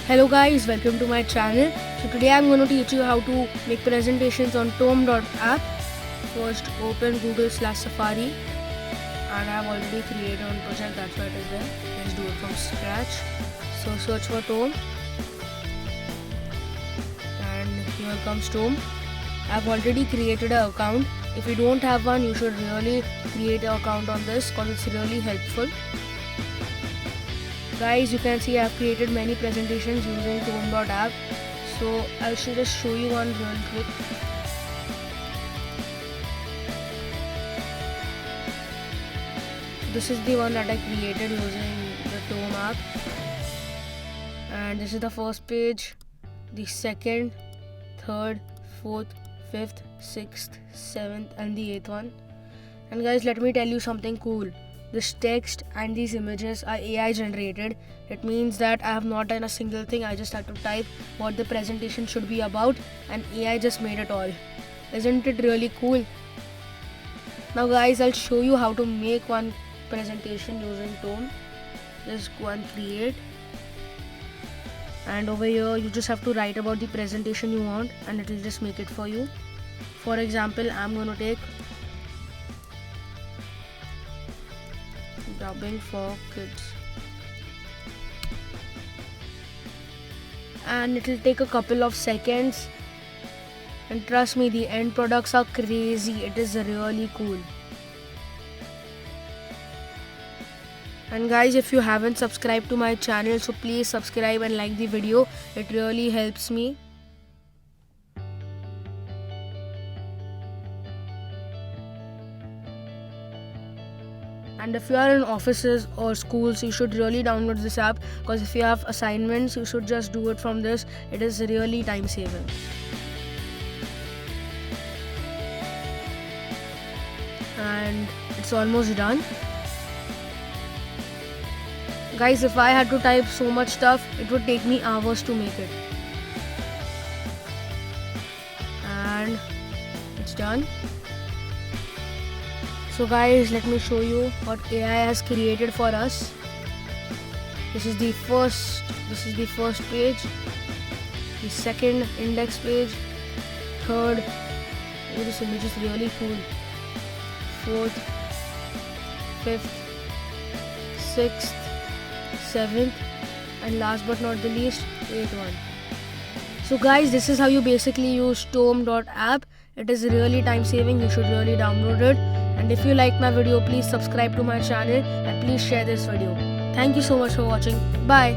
Hello guys, welcome to my channel. So today I'm going to teach you how to make presentations on Tome.app. First open Google/Safari, and I've already created one project, that's why it is there. Let's do it from scratch. So search for Tome, and here comes Tome. I've already created an account. If you don't have one, you should really create an account on this because it's really helpful. Guys, you can see I've created many presentations using Tome.app. So I should just show you one real quick. This is the one that I created using the Tome app. And this is the first page, the second, third, fourth, fifth, sixth, seventh, and the eighth one. And guys, let me tell you something cool. This text and these images are AI generated. It means that I have not done a single thing. I just had to type what the presentation should be about and AI just made it all. Isn't it really cool? Now guys, I'll show you how to make one presentation using Tome. Just go and create. And over here, you just have to write about the presentation you want and it will just make it for you. For example, I'm going to take dubbing for kids, and it will take a couple of seconds, and trust me, the end products are crazy. It is really cool. And guys, if you haven't subscribed to my channel, so please subscribe and like the video. It really helps me. And if you are in offices or schools, you should really download this app because if you have assignments, you should just do it from this. It is really time saving. And it's almost done. Guys, if I had to type so much stuff, it would take me hours to make it. And it's done. So guys, let me show you what AI has created for us. This is the first page, the second index page, third, oh, this image is really cool, fourth, fifth, sixth, seventh, and last but not the least, eighth one. So guys, this is how you basically use Tome.app. It is really time saving. You should really download it. And if you like my video, please subscribe to my channel and please share this video. Thank you so much for watching. Bye.